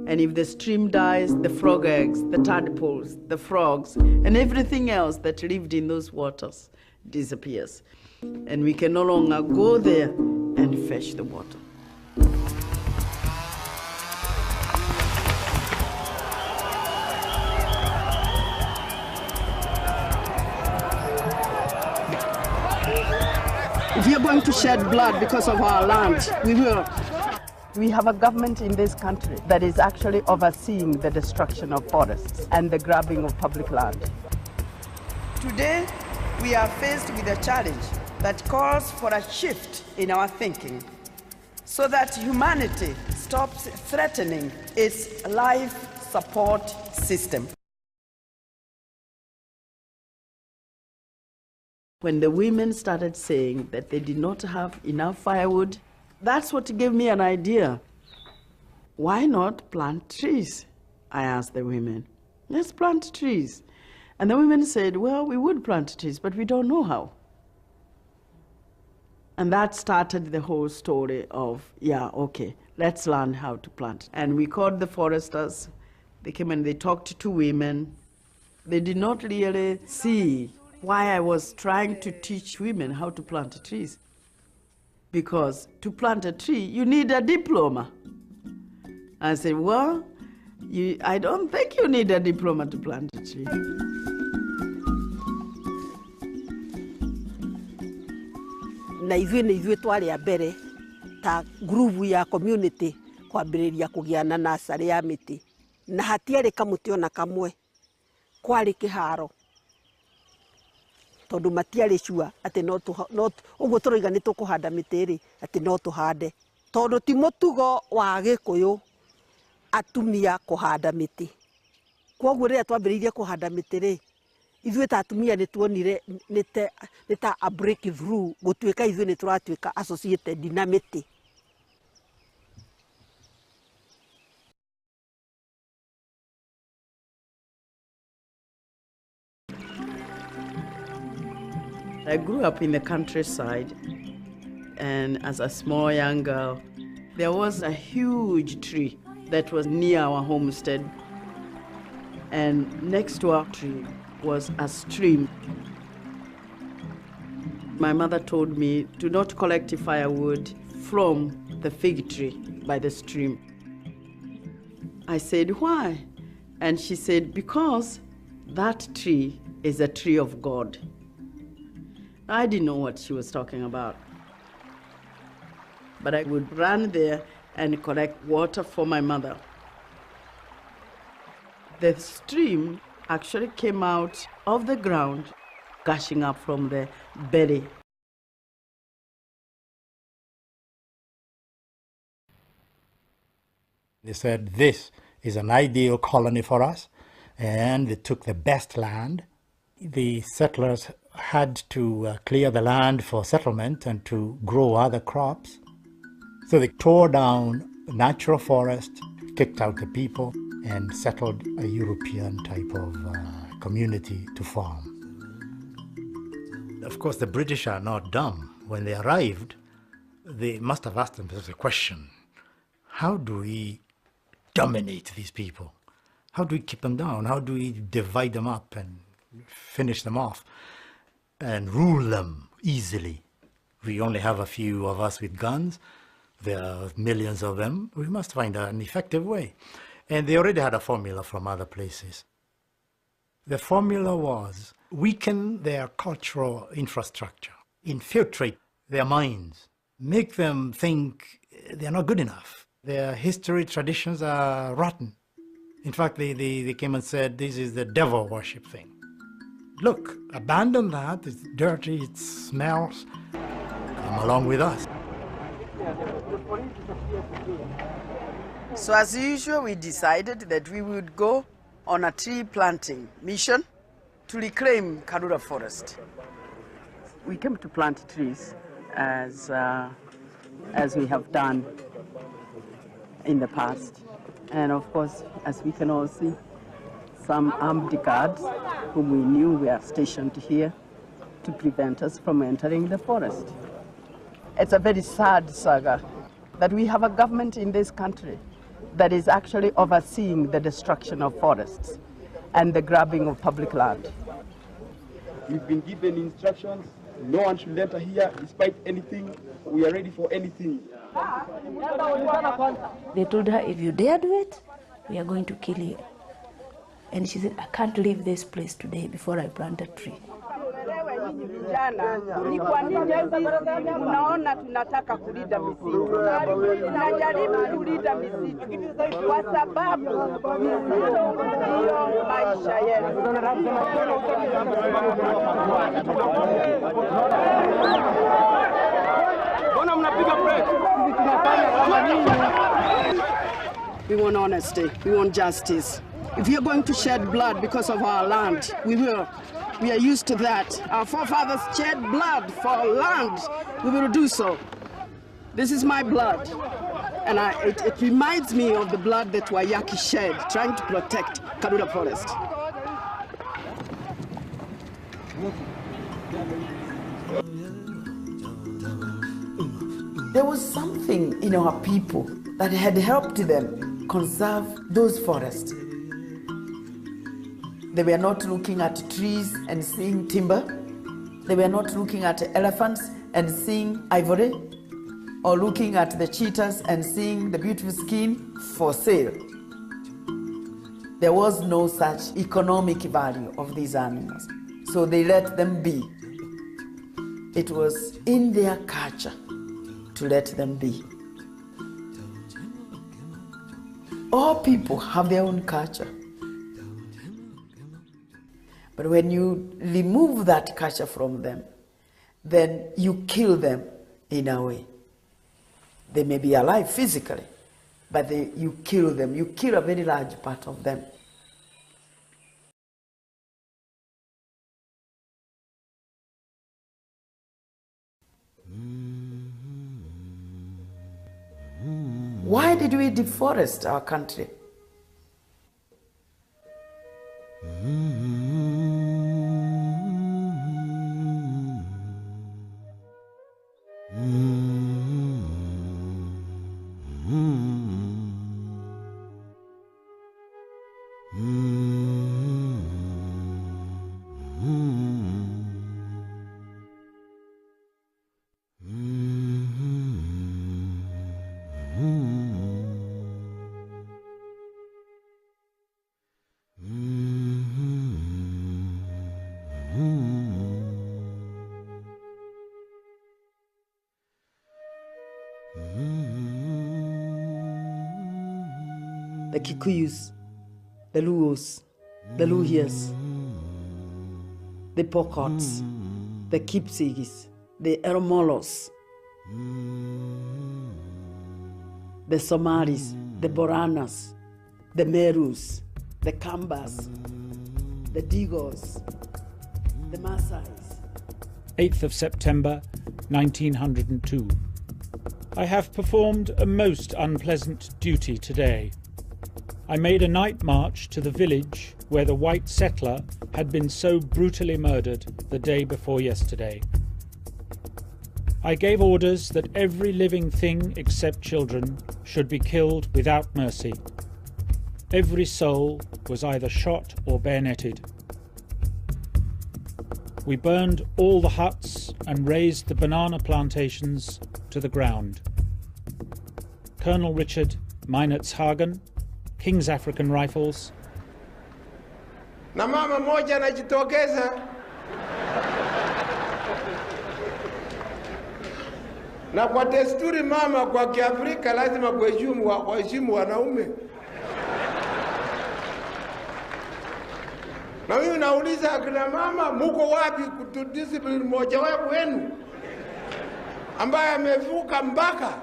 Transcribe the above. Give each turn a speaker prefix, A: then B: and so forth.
A: And if the stream dies, the frog eggs, the tadpoles, the frogs, and everything else that lived in those waters disappears. And we can no longer go there and fetch the water. If you're going to shed blood because of our land, we will. We have a government in this country that is actually overseeing the destruction of forests and the grabbing of public land. Today, we are faced with a challenge that calls for a shift in our thinking so that humanity stops threatening its life support system. When the women started saying that they did not have enough firewood, that's what gave me an idea. Why not plant trees? I asked the women. Let's plant trees. And the women said, well, we would plant trees, but we don't know how. And that started the whole story of, yeah, okay, let's learn how to plant. And we called the foresters. They came and they talked to women. They did not really see why I was trying to teach women how to plant trees. Because to plant a tree, you need a diploma. I said, well, I don't think you need a diploma to plant a tree.
B: Na ithuĩ twarĩ a mbere ta groove ya community kwambĩrĩria kũgĩa na nursery ya mĩtĩ. Na hatiarĩ kamũtĩ ona kamwe. Kwarĩ kĩharo. Tondũ matiarĩ sure atĩ ũguo tũroiga nĩ tũkũhanda mĩtĩ rĩ atĩ no tũhande. Tondũ ti mũtugo wa Gĩkũyũ atumia kũhanda mĩtĩ. Kwoguo rĩrĩa twambĩrĩirie kũhanda mĩtĩ rĩ, ithuĩ ta atumia nĩ tuonire nĩ ta a breakthrough gũtuĩka ithuĩ nĩ tũratuĩka associated na mĩtĩ.
A: I grew up in the countryside, and as a small young girl, there was a huge tree that was near our homestead, and next to our tree was a stream. My mother told me to not collect firewood from the fig tree by the stream. I said, why? And she said, because that tree is a tree of God. I didn't know what she was talking about. But I would run there and collect water for my mother. The stream actually came out of the ground, gushing up from the belly.
C: They said, this is an ideal colony for us, and they took the best land. The settlers had to clear the land for settlement and to grow other crops. So they tore down natural forest, kicked out the people, and settled a European type of community to farm. Of course, the British are not dumb. When they arrived, they must have asked themselves a question. How do we dominate these people? How do we keep them down? How do we divide them up and finish them off and rule them easily? We only have a few of us with guns. There are millions of them. We must find an effective way. And they already had a formula from other places. The formula was weaken their cultural infrastructure, infiltrate their minds, make them think they're not good enough. Their history, traditions are rotten. In fact, they came and said, this is the devil worship thing. Look, abandon that, it's dirty, it smells. Come along with us.
A: So as usual, we decided that we would go on a tree planting mission to reclaim Karura Forest. We came to plant trees as we have done in the past. And of course, as we can all see, some armed guards whom we knew were stationed here to prevent us from entering the forest. It's a very sad saga that we have a government in this country that is actually overseeing the destruction of forests and the grabbing of public land.
D: We've been given instructions. No one should enter here despite anything. We are ready for anything.
E: They told her, if you dare do it, we are going to kill you. And she said, I can't leave this place today before I plant a tree.
A: Ni kwa nini unaona tunataka kulinda misitu? Tunajaribu kulinda misitu kwa sababu misitu ndio maisha yetu. We want honesty, we want justice. If you're going to shed blood because of our land, we will. We are used to that. Our forefathers shed blood for our land. We will do so. This is my blood. And it reminds me of the blood that Waiyaki shed, trying to protect Karura Forest. There was something in our people that had helped them conserve those forests. They were not looking at trees and seeing timber. They were not looking at elephants and seeing ivory, or looking at the cheetahs and seeing the beautiful skin for sale. There was no such economic value of these animals, so they let them be. It was in their culture to let them be. All people have their own culture. But when you remove that culture from them, then you kill them in a way. They may be alive physically, but you kill them. You kill a very large part of them. Why did we deforest our country? The Kikuyus, the Luos, the Luhias, the Pokots, the Kipsigis, the Eromolos, the Somalis, the Boranas, the Merus, the Kambas, the Digos, the Maasais.
F: 8th of September, 1902. I have performed a most unpleasant duty today. I made a night march to the village where the white settler had been so brutally murdered the day before yesterday. I gave orders that every living thing except children should be killed without mercy. Every soul was either shot or bayoneted. We burned all the huts and razed the banana plantations to the ground. Colonel Richard Meinertzhagen, King's African Rifles.
G: Na mama moja anajitokeza na kwa desturi mama kwa Kiafrika lazima kuheshimu wanaume. Na mimi nauliza akina mama, muko wapi kutudiscipline moja wenu ambaye amevuka mpaka